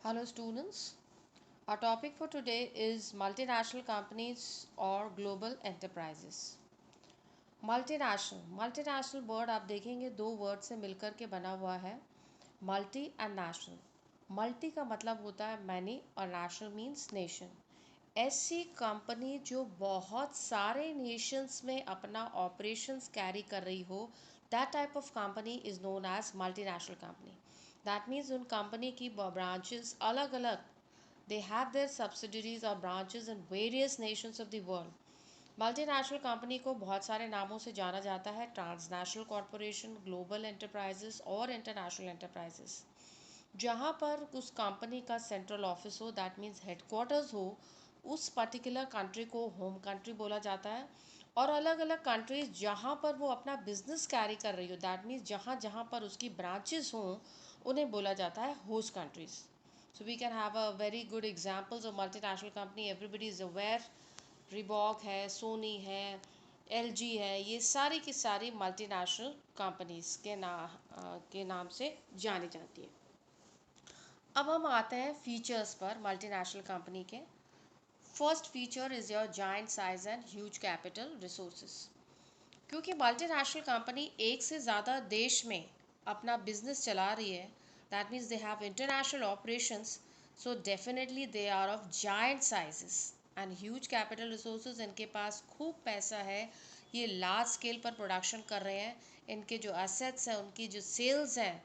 Hello students. Our topic for today is multinational companies or global enterprises. Multinational word आप देखेंगे दो word से मिलकर के बना हुआ है, मल्टी एंड नेशनल। मल्टी का मतलब होता है मैनी और नेशनल मीन्स नेशन। ऐसी कंपनी जो बहुत सारे नेशंस में अपना ऑपरेशंस कैरी कर रही हो, that type of company is known as multinational company. That means उन कंपनी की ब्रांचेस अलग अलग, they have their subsidiaries or branches in various nations of the world. Multinational company को बहुत सारे नामों से जाना जाता है, ट्रांसनेशनल कॉरपोरेशन, ग्लोबल एंटरप्राइजेस और इंटरनेशनल एंटरप्राइजेस। जहाँ पर उस कंपनी का सेंट्रल ऑफिस हो, दैट मीन्स हेडक्वार्टर्स हो, उस पर्टिकुलर कंट्री को होम कंट्री बोला जाता है। और अलग अलग कंट्रीज जहाँ पर वो अपना बिजनेस कैरी कर रही हो, दैट मीन्स जहाँ जहाँ पर उसकी ब्रांचेस हों, उन्हें बोला जाता है host countries. So we can have a very good examples of multinational company. Everybody is aware. Reebok है, सोनी है, एलजी है, ये सारी की सारी मल्टीनेशनल कंपनीज के नाम से जानी जाती है। अब हम आते हैं फीचर्स पर मल्टीनेशनल कंपनी के। First feature is your giant size and huge capital resources. क्योंकि मल्टीनेशनल कंपनी एक से ज़्यादा देश में अपना बिजनेस चला रही है, that means they have international operations, so definitely they are of giant sizes and huge capital resources. इनके पास खूब पैसा है, ये लार्ज स्केल पर प्रोडक्शन कर रहे हैं। इनके जो एसेट्स हैं, उनकी जो सेल्स हैं,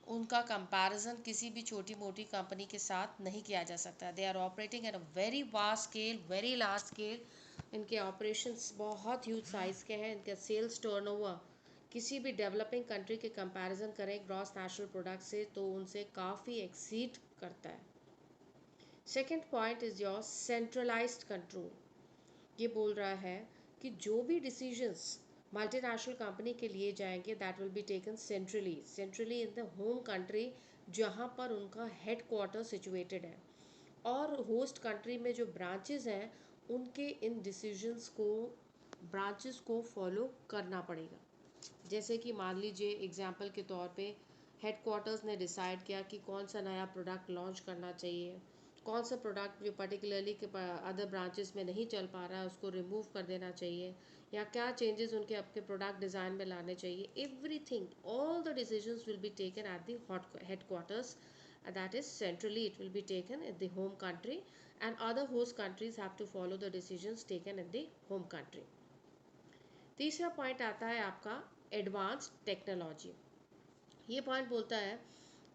उनका कंपैरिजन किसी भी छोटी मोटी कंपनी के साथ नहीं किया जा सकता। They are operating at a very vast scale, very large scale. इनके ऑपरेशंस बहुत ह्यूज साइज़ के हैं। इनका सेल्स टर्नओवर किसी भी डेवलपिंग कंट्री के कंपैरिजन करें ग्रॉस नेशनल प्रोडक्ट से, तो उनसे काफ़ी एक्सीड करता है। Second point is your centralized control. ये बोल रहा है कि जो भी डिसीजंस मल्टीनेशनल कंपनी के लिए जाएंगे, that will be taken centrally in the home country जहाँ पर उनका हेड क्वार्टर सिचुएटेड है। और होस्ट कंट्री में जो ब्रांचेस हैं, उनके इन डिसीजंस को ब्रांचेस को फॉलो करना पड़ेगा। जैसे कि मान लीजिए एग्जांपल के तौर पे हेडक्वार्टर्स ने डिसाइड किया कि कौन सा नया प्रोडक्ट लॉन्च करना चाहिए, कौन सा प्रोडक्ट जो पर्टिकुलरली के अदर ब्रांचेस में नहीं चल पा रहा है उसको रिमूव कर देना चाहिए, या क्या चेंजेस उनके आपके प्रोडक्ट डिज़ाइन में लाने चाहिए। Everything, all the decisions will be taken at the headquarters, that is centrally it will be taken at the home country, and other host countries have to follow the decisions taken at the home country. तीसरा point आता है आपका advanced technology. ये point बोलता है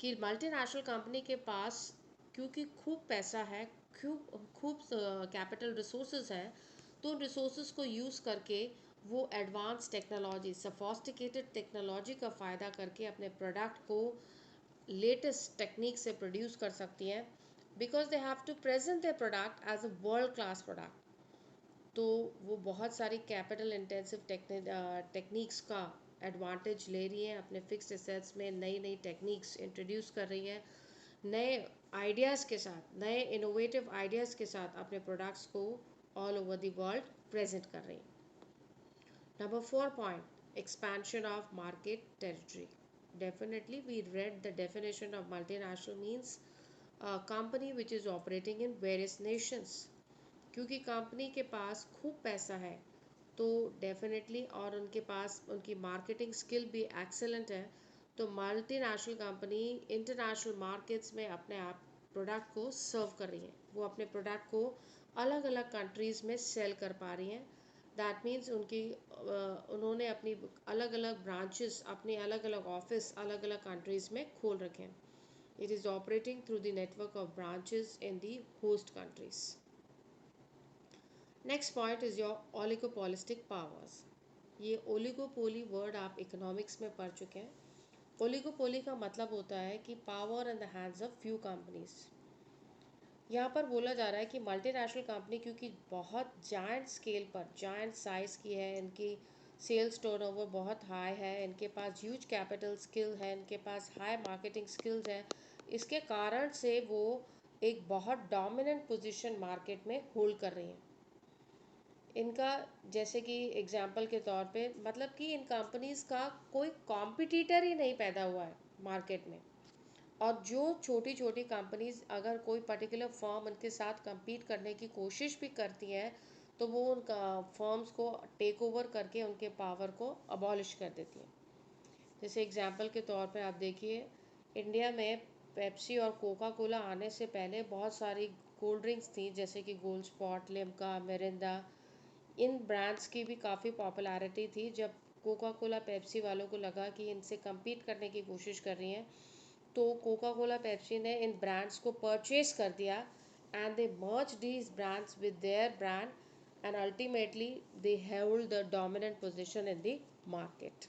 कि multinational company के पास क्योंकि खूब पैसा है, खूब खूब कैपिटल रिसोर्सेज है, तो उन रिसोर्सेज को यूज़ करके वो एडवांस टेक्नोलॉजी, सफोस्टिकेटेड टेक्नोलॉजी का फ़ायदा करके अपने प्रोडक्ट को लेटेस्ट टेक्निक से प्रोड्यूस कर सकती हैं, because they have to present their product as a world class product. तो वो बहुत सारी कैपिटल इंटेंसिव टेक्निक्स का एडवांटेज ले रही हैं, अपने फिक्स्ड एसेट्स में नई नई टेक्निक्स इंट्रोड्यूस कर रही हैं, नए आइडियाज़ के साथ, नए इनोवेटिव आइडियाज़ के साथ अपने प्रोडक्ट्स को all over the world present कर रही हैं। Number four point, expansion of market territory. Definitely, we read the definition of multinational means a company which is operating in various nations. क्योंकि company के पास खूब पैसा है, तो डेफिनेटली, और उनके पास उनकी मार्केटिंग स्किल भी एक्सेलेंट है, तो मल्टीनेशनल कंपनी इंटरनेशनल मार्केट्स में अपने आप प्रोडक्ट को सर्व कर रही है। वो अपने प्रोडक्ट को अलग अलग कंट्रीज़ में सेल कर पा रही हैं। दैट मीन्स उन्होंने अपनी अलग अलग ब्रांचेस, अपने अलग अलग ऑफिस अलग अलग कंट्रीज़ में खोल रखे हैं। It is operating through the network of branches in the host countries. Next point is your oligopolistic powers. ये ओलिगोपोली वर्ड आप इकोनॉमिक्स में पढ़ चुके हैं। ओलिगोपोली का मतलब होता है कि power in the hands of few companies. यहाँ पर बोला जा रहा है कि मल्टीनेशनल कंपनी क्योंकि बहुत जायंट स्केल पर, जायंट साइज़ की है, इनकी सेल्स टर्नओवर बहुत हाई है, इनके पास ह्यूज कैपिटल स्किल है, इनके पास हाई मार्केटिंग स्किल्स हैं, इसके कारण से वो एक बहुत डोमिनेंट पोजीशन मार्केट में होल्ड कर रही हैं। इनका, जैसे कि एग्जांपल के तौर पे, मतलब कि इन कंपनीज का कोई कॉम्पिटिटर ही नहीं पैदा हुआ है मार्केट में। और जो छोटी छोटी कंपनीज अगर कोई पर्टिकुलर फर्म उनके साथ compete करने की कोशिश भी करती हैं तो वो उन फर्म्स को टेक ओवर करके उनके पावर को अबॉलिश कर देती हैं। जैसे एग्जांपल के तौर पे आप देखिए, इंडिया में पेप्सी और कोका कोला आने से पहले बहुत सारी कोल्ड ड्रिंक्स थी, जैसे कि गोल्ड स्पॉट, लिम्का, मिरिंदा। इन ब्रांड्स की भी काफ़ी पॉपुलैरिटी थी। जब कोका कोला पेप्सी वालों को लगा कि इनसे compete करने की कोशिश कर रही हैं, तो कोका कोला पेप्सी ने इन ब्रांड्स को परचेज कर दिया and they merge these brands with their brand and ultimately they held the dominant position in the market.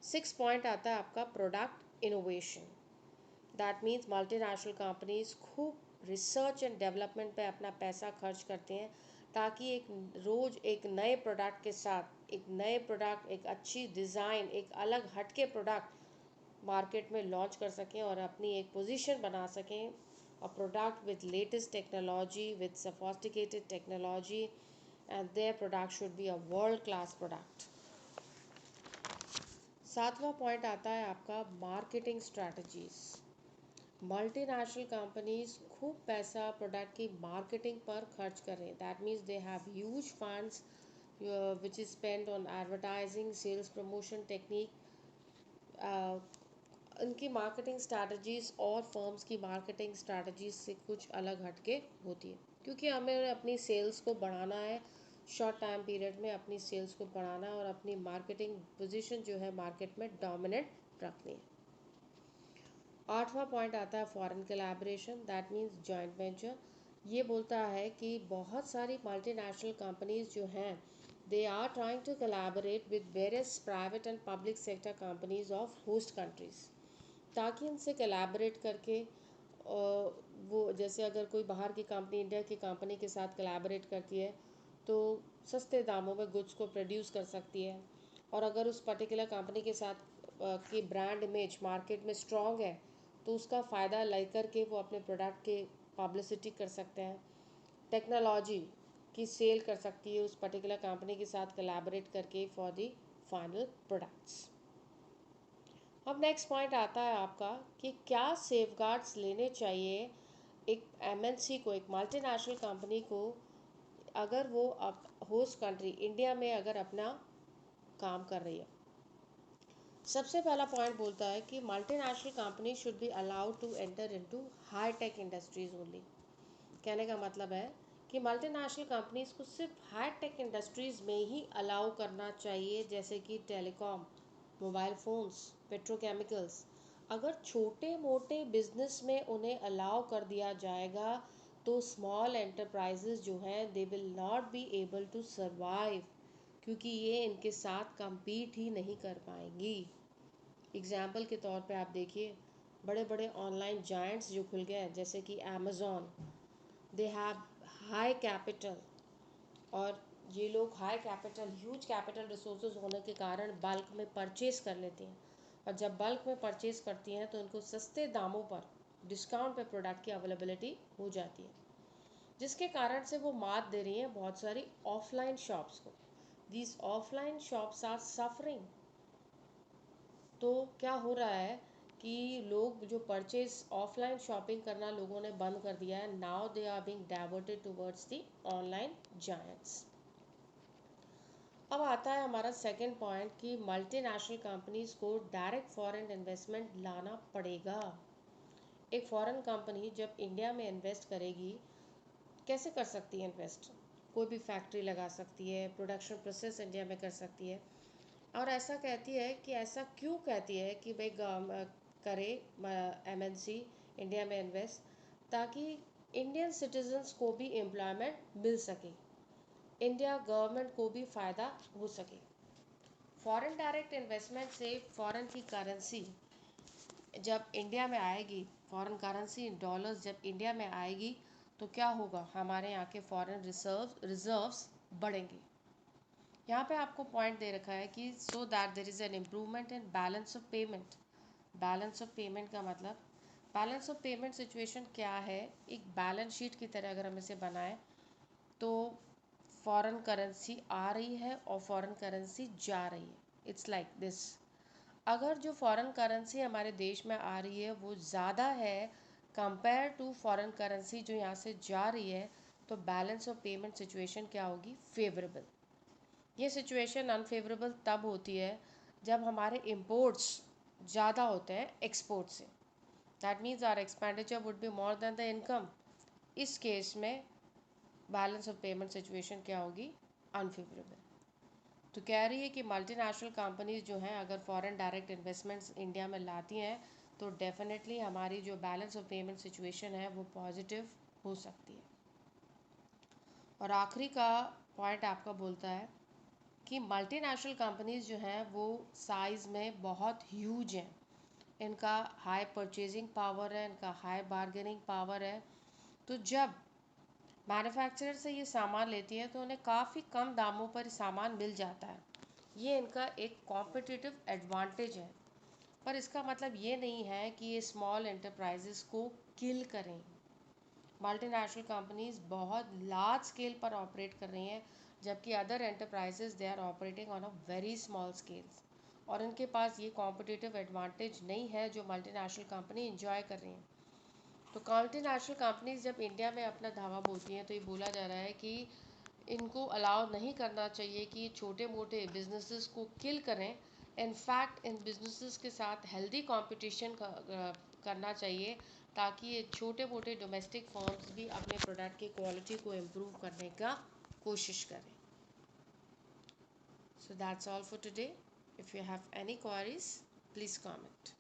6 point आता है आपका product innovation. That means multinational companies खूब रिसर्च एंड डेवलपमेंट पे अपना पैसा खर्च करते हैं ताकि एक रोज़ एक नए प्रोडक्ट के साथ एक नए प्रोडक्ट, एक अच्छी डिज़ाइन, एक अलग हटके प्रोडक्ट मार्केट में लॉन्च कर सकें और अपनी एक पोजीशन बना सकें। A product with latest technology, with sophisticated technology, and their product should be a world class product. 7वां पॉइंट आता है आपका मार्केटिंग स्ट्रैटेजीज। मल्टीनेशनल कंपनीज खूब पैसा प्रोडक्ट की मार्केटिंग पर खर्च कर रहे हैं। That means they have huge funds which is spend on advertising, sales promotion technique. उनकी मार्केटिंग स्ट्रैटेजीज और फर्म्स की मार्केटिंग स्ट्रैटेजीज से कुछ अलग हटके होती है, क्योंकि हमें अपनी सेल्स को बढ़ाना है। शॉर्ट टाइम पीरियड में अपनी सेल्स को बढ़ाना है और अपनी मार्केटिंग पोजीशन जो है मार्केट में डोमिनेंट रखनी है। 8वां पॉइंट आता है foreign collaboration. That means joint venture. ये बोलता है कि बहुत सारी मल्टीनेशनल कंपनीज जो हैं they are trying to collaborate with various private and public sector companies of host countries, ताकि उनसे कोलैबोरेट करके वो जैसे अगर कोई बाहर की कंपनी इंडिया की कंपनी के साथ कोलैबोरेट करती है तो सस्ते दामों में गुड्स को प्रोड्यूस कर सकती है। और अगर उस पर्टिकुलर कंपनी के साथ की ब्रांड इमेज मार्केट में स्ट्रॉन्ग है तो उसका फ़ायदा लेकर के वो अपने प्रोडक्ट के पब्लिसिटी कर सकते हैं। टेक्नोलॉजी की सेल कर सकती है उस पर्टिकुलर कंपनी के साथ कोलैबोरेट करके फॉर द फाइनल प्रोडक्ट्स। अब नेक्स्ट पॉइंट आता है आपका कि क्या सेफगार्ड्स लेने चाहिए एक एमएनसी को, एक मल्टीनेशनल कंपनी को, अगर वो होस्ट कंट्री इंडिया में अगर अपना काम कर रही है। सबसे पहला पॉइंट बोलता है कि multinational company should be allowed to enter into high tech industries only. कहने का मतलब है कि मल्टीनेशनल कंपनीज को सिर्फ हाई टेक इंडस्ट्रीज में ही अलाउ करना चाहिए, जैसे कि टेलीकॉम, मोबाइल फ़ोन्स, पेट्रोकेमिकल्स। अगर छोटे मोटे बिजनेस में उन्हें अलाउ कर दिया जाएगा तो स्मॉल एंटरप्राइजेज जो हैं they will not be able to survive, क्योंकि ये इनके साथ compete ही नहीं कर पाएंगी। एग्जाम्पल के तौर पे आप देखिए, बड़े बड़े ऑनलाइन जायंट्स जो खुल गए हैं जैसे कि Amazon, they have high capital, और ये लोग high capital, huge capital resources होने के कारण बल्क में परचेज कर लेते हैं। और जब बल्क में परचेज करती हैं तो उनको सस्ते दामों पर, डिस्काउंट पे प्रोडक्ट की अवेलेबिलिटी हो जाती है, जिसके कारण से वो मात दे रही हैं बहुत सारी ऑफलाइन शॉप्स को। These offline shops are suffering. तो क्या हो रहा है कि लोग जो परचेज ऑफलाइन शॉपिंग करना लोगों ने बंद कर दिया है। Now they are being diverted towards the online giants. अब आता है हमारा सेकंड पॉइंट कि मल्टीनेशनल कंपनीज को डायरेक्ट फॉरेन इन्वेस्टमेंट लाना पड़ेगा। एक फॉरेन कंपनी जब इंडिया में इन्वेस्ट करेगी, कैसे कर सकती है इन्वेस्ट? कोई भी फैक्ट्री लगा सकती है, प्रोडक्शन प्रोसेस इंडिया में कर सकती है। और ऐसा कहती है कि ऐसा क्यों कहती है कि भाई करे एमएनसी इंडिया में इन्वेस्ट, ताकि इंडियन सिटीजन्स को भी एम्प्लॉयमेंट मिल सके, इंडिया गवर्नमेंट को भी फ़ायदा हो सके। फॉरेन डायरेक्ट इन्वेस्टमेंट से फॉरेन की करेंसी जब इंडिया में आएगी, फॉरेन करेंसी डॉलर्स जब इंडिया में आएगी तो क्या होगा, हमारे यहाँ के फॉरेन रिजर्व्स बढ़ेंगे। यहाँ पे आपको पॉइंट दे रखा है कि so that there is an improvement in balance of payment. Balance of payment का मतलब, बैलेंस ऑफ पेमेंट सिचुएशन क्या है, एक बैलेंस शीट की तरह अगर हम इसे बनाएं तो फॉरेन करेंसी आ रही है और फॉरेन करेंसी जा रही है। It's like this. अगर जो फॉरेन करेंसी हमारे देश में आ रही है वो ज़्यादा है कंपेयर टू फॉरेन करेंसी जो यहाँ से जा रही है, तो बैलेंस ऑफ पेमेंट सिचुएशन क्या होगी? फेवरेबल। ये सिचुएशन अनफेवरेबल तब होती है जब हमारे इम्पोर्ट्स ज़्यादा होते हैं एक्सपोर्ट से। That means our expenditure would be more than the income. इस केस में बैलेंस ऑफ पेमेंट सिचुएशन क्या होगी? अनफेवरेबल। तो कह रही है कि मल्टीनेशनल कंपनीज जो हैं अगर फॉरेन डायरेक्ट इन्वेस्टमेंट्स इंडिया में लाती हैं तो डेफिनेटली हमारी जो बैलेंस ऑफ पेमेंट सिचुएशन है वो पॉजिटिव हो सकती है। और आखिरी का पॉइंट आपका बोलता है कि मल्टीनेशनल कंपनीज जो हैं वो साइज़ में बहुत ह्यूज हैं, इनका हाई परचेजिंग पावर है, इनका हाई बार्गेनिंग पावर है। तो जब मैन्युफैक्चरर से ये सामान लेती है तो उन्हें काफ़ी कम दामों पर सामान मिल जाता है। ये इनका एक कॉम्पिटिटिव एडवांटेज है। पर इसका मतलब ये नहीं है कि ये स्मॉल एंटरप्राइजेस को किल करें। मल्टीनेशनल कंपनीज बहुत लार्ज स्केल पर ऑपरेट कर रही हैं, जबकि other enterprises they are operating on a very small scales, और इनके पास ये कॉम्पिटिटिव एडवांटेज नहीं है जो मल्टीनेशनल कंपनी इंजॉय कर रही हैं। तो मल्टीनेशनल कंपनीज जब इंडिया में अपना धावा बोलती हैं तो ये बोला जा रहा है कि इनको अलाउ नहीं करना चाहिए कि छोटे मोटे बिजनेसेस को किल करें। इनफैक्ट इन बिजनेसेस के साथ हेल्दी कंपटीशन करना चाहिए, ताकि ये छोटे मोटे डोमेस्टिक फर्म्स भी अपने प्रोडक्ट की क्वालिटी को इम्प्रूव करने का कोशिश करें। So that's all for today. If you have any queries, please comment.